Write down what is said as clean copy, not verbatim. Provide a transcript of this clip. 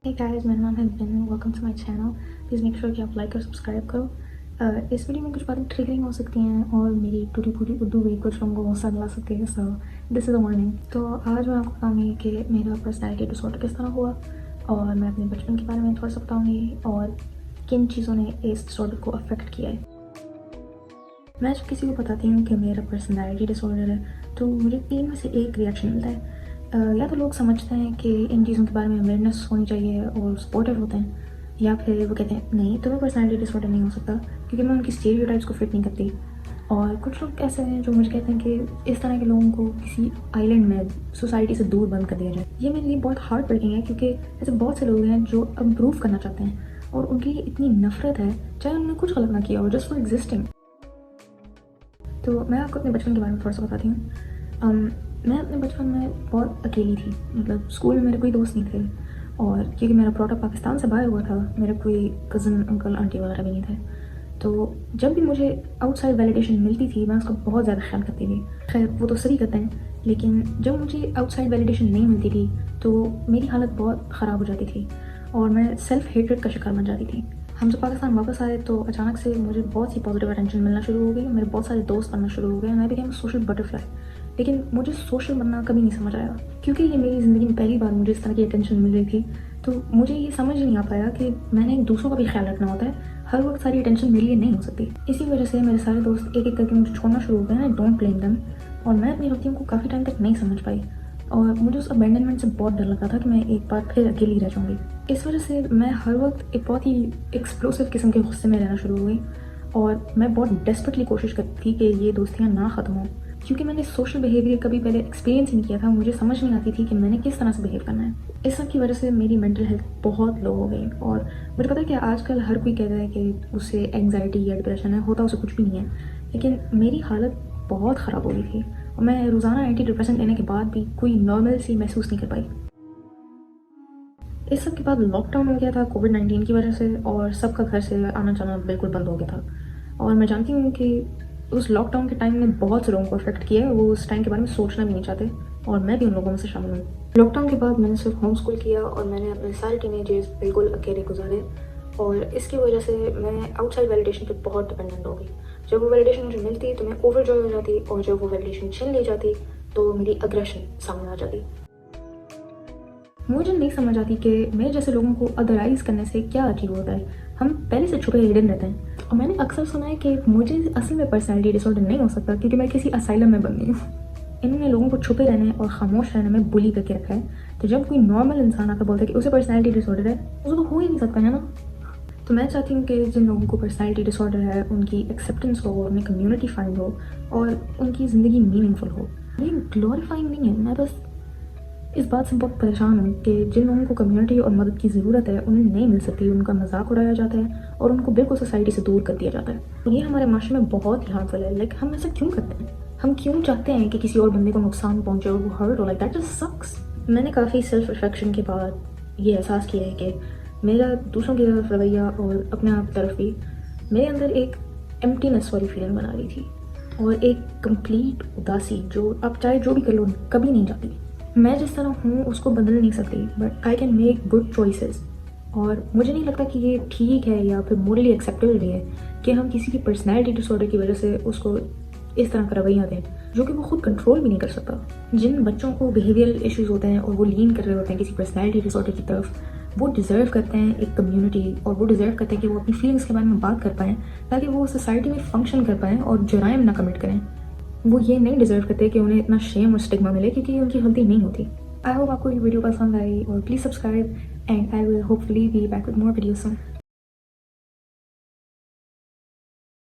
Hey guys, मेरा नाम है बिन। Welcome to my channel. Please make sure कि आप लाइक और सब्सक्राइब करो। इस वीडियो में कुछ बातें ट्रिगरिंग हो सकती हैं और मेरी टूटी फूटी उर्दू भी कुछ लोगों को गुस्सा दिला सकती है। So this is a warning. तो आज मैं आपको बताऊँगी कि मेरा पर्सनैलिटी डिसऑर्डर किस तरह हुआ, और मैं अपने बचपन के बारे में थोड़ा सा बताऊँगी और किन चीज़ों ने इस डिसऑर्डर को अफेक्ट किया है। मैं जब किसी को बताती हूँ कि मेरा पर्सनैलिटी डिसऑर्डर है तो मुझे 3 में से 1 रिएक्शन मिलता है। या तो लोग समझते हैं कि इन चीज़ों के बारे में अवेयरनेस होनी चाहिए और सपोर्टिव होते हैं, या फिर वो कहते हैं नहीं, तुम्हें पर्सनैलिटी डिसऑर्डर नहीं हो सकता, क्योंकि मैं उनकी स्टीरियोटाइप्स को फिट नहीं करती। और कुछ लोग ऐसे हैं जो मुझे कहते हैं कि इस तरह के लोगों को किसी आइलैंड में सोसाइटी से दूर बंद कर दिया जाए। ये मेरे लिए बहुत हार्ट ब्रेकिंग है, क्योंकि ऐसे बहुत से लोग हैं जो इम्प्रूव करना चाहते हैं और उनके लिए इतनी नफरत है, चाहे उन्होंने कुछ गलत ना किया हो, जस्ट फॉर एग्जिस्टिंग। तो मैं आपको अपने बचपन के बारे में थोड़ा सा बताती हूँ। मैं अपने बचपन में बहुत अकेली थी। मतलब स्कूल में मेरे कोई दोस्त नहीं थे, और क्योंकि मेरा ब्रॉडअप पाकिस्तान से बाहर हुआ था, मेरा कोई कज़न अंकल आंटी वगैरह भी नहीं थे। तो जब भी मुझे आउटसाइड वैलिडेशन मिलती थी मैं उसका बहुत ज़्यादा ख्याल करती थी। खैर वो तो सभी करते हैं, लेकिन जब मुझे आउटसाइड वैलिडेशन नहीं मिलती थी तो मेरी हालत बहुत ख़राब हो जाती थी और मैं सेल्फ हेट्रेड का शिकार बन जाती थी। हम जब पाकिस्तान वापस आए तो अचानक से मुझे बहुत सी पॉजिटिव अटेंशन मिलना शुरू हो गई, मेरे बहुत सारे दोस्त बनना शुरू हो गए, मैं बिकेम सोशल बटरफ्लाई। लेकिन मुझे सोशल बनना कभी नहीं समझ आया, क्योंकि ये मेरी ज़िंदगी में पहली बार मुझे इस तरह की अटेंशन मिल रही थी। तो मुझे ये समझ नहीं आ पाया कि मैंने दूसरों का भी ख्याल रखना होता है, हर वक्त सारी अटेंशन मेरे लिए नहीं हो सकती। इसी वजह से मेरे सारे दोस्त एक एक करके मुझे छोड़ना शुरू हो गए। आई डोंट ब्लेम देम, और मैं अपनी गलतियों को काफ़ी टाइम तक नहीं समझ पाई, और मुझे उस अबैंडनमेंट से बहुत डर लगा था कि मैं एक बार फिर अकेली रह जाऊँगी। इस वजह से मैं हर वक्त एक बहुत ही एक्सप्लोसिव किस्म के गुस्से में रहना शुरू हो गई, और मैं बहुत डेस्परेटली कोशिश करती थी कि ये दोस्तियाँ ना ख़त्म हों, क्योंकि मैंने सोशल बिहेवियर कभी पहले एक्सपीरियंस नहीं किया था। मुझे समझ नहीं आती थी कि मैंने किस तरह से बिहेव करना है। इस सब की वजह से मेरी मेंटल हेल्थ बहुत लो हो गई, और मुझे पता है कि आजकल हर कोई कहता है कि उसे एंग्जाइटी या डिप्रेशन है, होता उसे कुछ भी नहीं है, लेकिन मेरी हालत बहुत ख़राब हो गई थी और मैं रोज़ाना एंटी डिप्रेशन लेने के बाद भी कोई नॉर्मल सी महसूस नहीं कर पाई। इस सब के बाद लॉकडाउन हो गया था कोविड-19 की वजह से, और सबका घर से आना जाना बिल्कुल बंद हो गया था। और मैं जानती हूँ कि उस लॉकडाउन के टाइम ने बहुत से लोगों को अफेक्ट किया है, वो उस टाइम के बारे में सोचना भी नहीं चाहते, और मैं भी उन लोगों में से शामिल हूँ। लॉकडाउन के बाद मैंने सिर्फ होम स्कूल किया और मैंने अपने सारे टीनेज ईयर्स बिल्कुल अकेले गुजारे, और इसकी वजह से मैं आउटसाइड वैलिडेशन पे बहुत डिपेंडेंट हो गई। जब वो वैलिडेशन मुझे मिलती तो मैं ओवरजॉय हो जाती, और जब वो वैलिडेशन छीन ली जाती तो मेरी अग्रेशन सामने आ जाती। मुझे नहीं समझ आती कि मेरे जैसे लोगों को अदराइज करने से क्या अचीव होता है। हम पहले से छुपे हिडन रहते हैं, और मैंने अक्सर सुना है कि मुझे असल में पर्सनैलिटी डिसऑर्डर नहीं हो सकता, क्योंकि मैं किसी असाइलम में बंद नहीं हूँ। इन्होंने लोगों को छुपे रहने और खामोश रहने में बुली करके रखा है। तो जब कोई नॉर्मल इंसान आकर बोलता है कि उसे पर्सनैलिटी डिसऑर्डर है, उसे तो हो ही नहीं सकता है ना। तो मैं चाहती हूँ कि जिन लोगों को पर्सनैलिटी डिसऑर्डर है उनकी एक्सेप्टेंस हो, उन्हें कम्युनिटी फाइंड हो, और उनकी ज़िंदगी मीनिंगफुल हो। ये ग्लोरीफाइंग नहीं है। मैं बस इस बात से बहुत परेशान हूँ कि जिन लोगों को कम्युनिटी और मदद की ज़रूरत है उन्हें नहीं मिल सकती, उनका मजाक उड़ाया जाता है और उनको बिल्कुल सोसाइटी से दूर कर दिया जाता है। ये हमारे माशरे में बहुत ही हार्मफुल है। लाइक हम ऐसा क्यों करते हैं? हम क्यों चाहते हैं कि किसी और बंदे को नुकसान पहुँचे और वो हर्ट हो? लाइक दैट जस्ट सक्स। मैंने काफ़ी सेल्फ रिफ्लेक्शन के बाद ये एहसास किया है कि मेरा दूसरों की तरफ रवैया और अपने आप तरफ भी मेरे अंदर एक एम्प्टीनेस वाली फीलिंग बना रही थी, और एक कंप्लीट उदासी जो अब चाहे जो भी कर लो कभी नहीं जाती। मैं जिस तरह हूँ उसको बदल नहीं सकती, but I can make good choices. और मुझे नहीं लगता कि ये ठीक है या फिर मोरली एक्सेप्टेबल भी है कि हम किसी की पर्सनैलिटी डिसऑर्डर की वजह से उसको इस तरह का रवैया दें जो कि वो खुद कंट्रोल भी नहीं कर सकता। जिन बच्चों को बिहेवियरल इश्यूज होते हैं और वो लीन कर रहे होते हैं किसी पर्सनैलिटी डिसऑर्डर की तरफ, वो डिज़र्व करते हैं एक कम्युनिटी, और वो डिज़र्व करते हैं कि वो अपनी फीलिंग्स के बारे में बात कर पाएँ, ताकि वो सोसाइटी में फंक्शन कर पाएँ और जुराइम ना कमिट करें। वो ये नहीं डिज़र्व करते कि उन्हें इतना शेम और स्टिग्मा मिले, क्योंकि ये उनकी गलती नहीं होती। आई होप आपको ये वीडियो पसंद आई, और please subscribe, and I will hopefully be back with more videos soon.